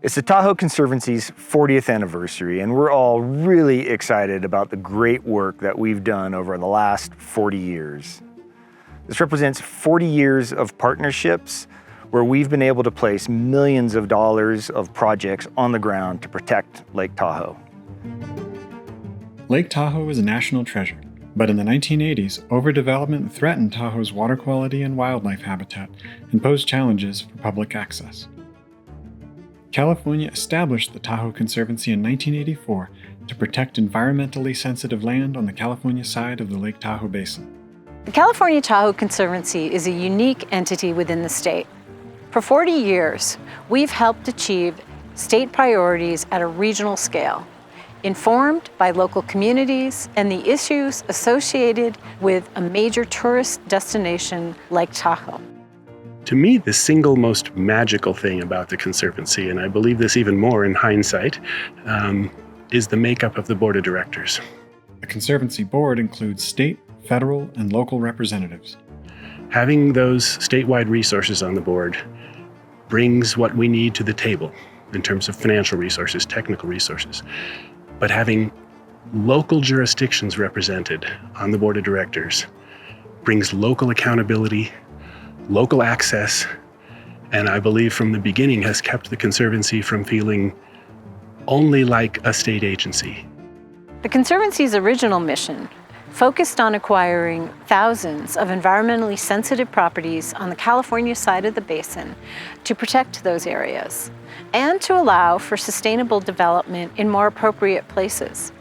It's the Tahoe Conservancy's 40th anniversary, and we're all really excited about the great work that we've done over the last 40 years. This represents 40 years of partnerships where we've been able to place millions of dollars of projects on the ground to protect Lake Tahoe. Lake Tahoe is a national treasure, but in the 1980s, overdevelopment threatened Tahoe's water quality and wildlife habitat and posed challenges for public access. California established the Tahoe Conservancy in 1984 to protect environmentally sensitive land on the California side of the Lake Tahoe Basin. The California Tahoe Conservancy is a unique entity within the state. For 40 years, we've helped achieve state priorities at a regional scale, informed by local communities and the issues associated with a major tourist destination like Tahoe. To me, the single most magical thing about the Conservancy, and I believe this even more in hindsight, is the makeup of the board of directors. The Conservancy board includes state, federal, and local representatives. Having those statewide resources on the board brings what we need to the table in terms of financial resources, technical resources. But having local jurisdictions represented on the board of directors brings local accountability, local access, and I believe from the beginning has kept the Conservancy from feeling only like a state agency. The Conservancy's original mission focused on acquiring thousands of environmentally sensitive properties on the California side of the basin to protect those areas and to allow for sustainable development in more appropriate places.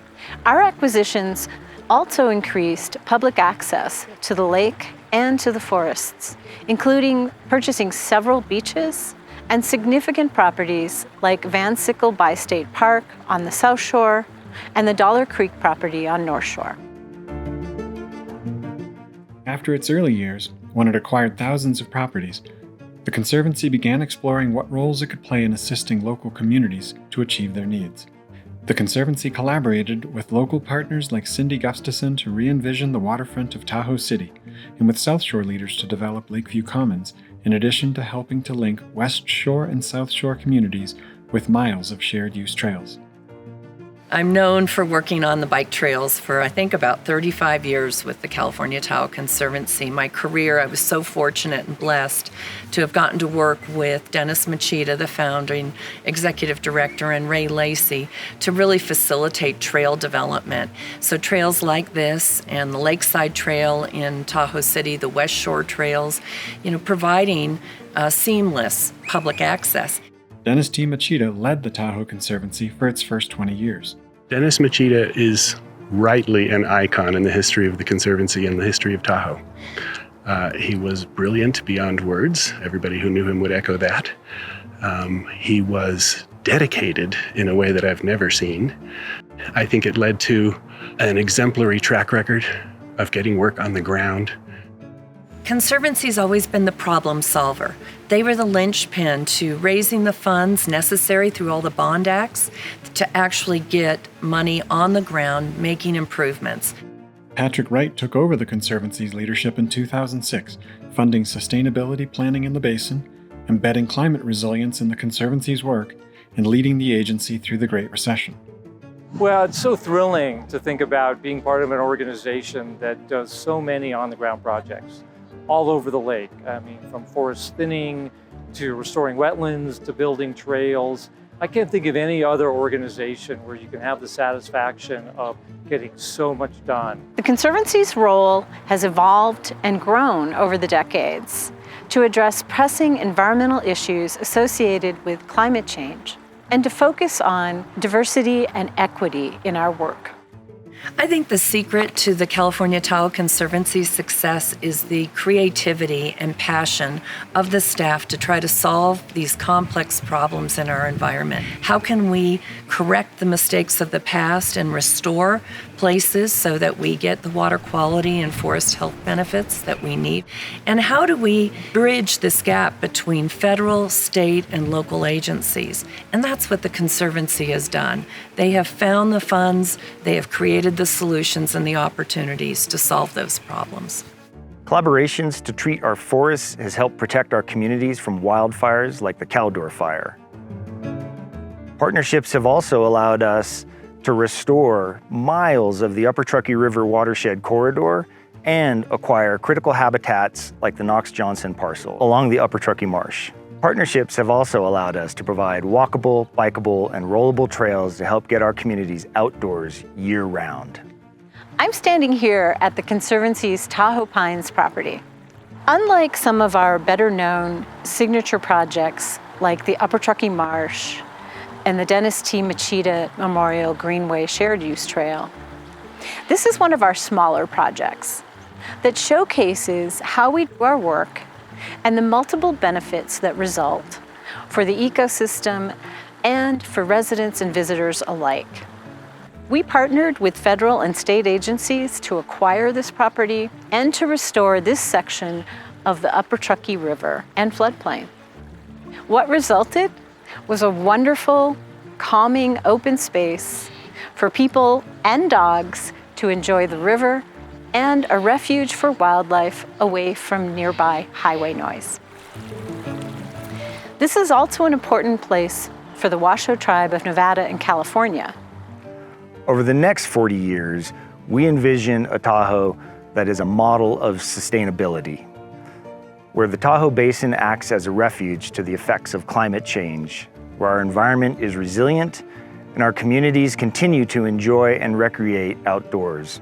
Our acquisitions also increased public access to the lake and to the forests, including purchasing several beaches and significant properties like Van Sickle Bi-State Park on the South Shore and the Dollar Creek property on North Shore. After its early years, when it acquired thousands of properties, the Conservancy began exploring what roles it could play in assisting local communities to achieve their needs. The Conservancy collaborated with local partners like Cindy Gustafson to re-envision the waterfront of Tahoe City, and with South Shore leaders to develop Lakeview Commons, in addition to helping to link West Shore and South Shore communities with miles of shared-use trails. I'm known for working on the bike trails for, I think, about 35 years with the California Tahoe Conservancy. My career, I was so fortunate and blessed to have gotten to work with Dennis Machida, the founding executive director, and Ray Lacey to really facilitate trail development. So trails like this and the Lakeside Trail in Tahoe City, the West Shore trails, providing seamless public access. Dennis T. Machida led the Tahoe Conservancy for its first 20 years. Dennis Machida is rightly an icon in the history of the Conservancy and the history of Tahoe. He was brilliant beyond words. Everybody who knew him would echo that. He was dedicated in a way that I've never seen. I think it led to an exemplary track record of getting work on the ground. Conservancy's always been the problem solver. They were the linchpin to raising the funds necessary through all the bond acts to actually get money on the ground, making improvements. Patrick Wright took over the Conservancy's leadership in 2006, funding sustainability planning in the basin, embedding climate resilience in the Conservancy's work, and leading the agency through the Great Recession. Well, it's so thrilling to think about being part of an organization that does so many on-the-ground projects all over the lake. I mean, from forest thinning to restoring wetlands to building trails. I can't think of any other organization where you can have the satisfaction of getting so much done. The Conservancy's role has evolved and grown over the decades to address pressing environmental issues associated with climate change and to focus on diversity and equity in our work. I think the secret to the California Tahoe Conservancy's success is the creativity and passion of the staff to try to solve these complex problems in our environment. How can we correct the mistakes of the past and restore places so that we get the water quality and forest health benefits that we need? And how do we bridge this gap between federal, state, and local agencies? And that's what the Conservancy has done. They have found the funds, they have created the solutions and the opportunities to solve those problems. Collaborations to treat our forests has helped protect our communities from wildfires like the Caldor Fire. Partnerships have also allowed us to restore miles of the Upper Truckee River watershed corridor and acquire critical habitats like the Knox-Johnson parcel along the Upper Truckee Marsh. Partnerships have also allowed us to provide walkable, bikeable, and rollable trails to help get our communities outdoors year-round. I'm standing here at the Conservancy's Tahoe Pines property. Unlike some of our better-known signature projects like the Upper Truckee Marsh and the Dennis T. Machida Memorial Greenway Shared Use Trail, this is one of our smaller projects that showcases how we do our work and the multiple benefits that result for the ecosystem and for residents and visitors alike. We partnered with federal and state agencies to acquire this property and to restore this section of the Upper Truckee River and floodplain. What resulted was a wonderful, calming open space for people and dogs to enjoy the river and a refuge for wildlife away from nearby highway noise. This is also an important place for the Washoe Tribe of Nevada and California. Over the next 40 years, we envision a Tahoe that is a model of sustainability, where the Tahoe Basin acts as a refuge to the effects of climate change, where our environment is resilient and our communities continue to enjoy and recreate outdoors.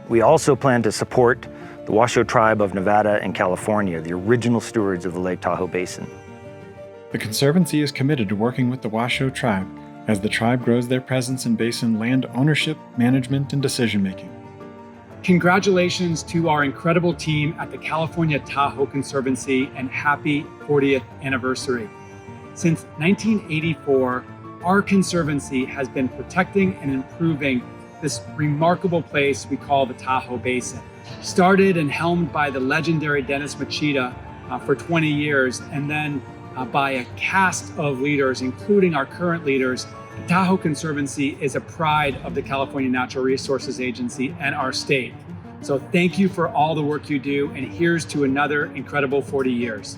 We also plan to support the Washoe Tribe of Nevada and California, the original stewards of the Lake Tahoe Basin. The Conservancy is committed to working with the Washoe Tribe as the tribe grows their presence in basin land ownership, management, and decision-making. Congratulations to our incredible team at the California Tahoe Conservancy and happy 40th anniversary. Since 1984, our Conservancy has been protecting and improving this remarkable place we call the Tahoe Basin. Started and helmed by the legendary Dennis Machida for 20 years, and then by a cast of leaders, including our current leaders, the Tahoe Conservancy is a pride of the California Natural Resources Agency and our state. So thank you for all the work you do, and here's to another incredible 40 years.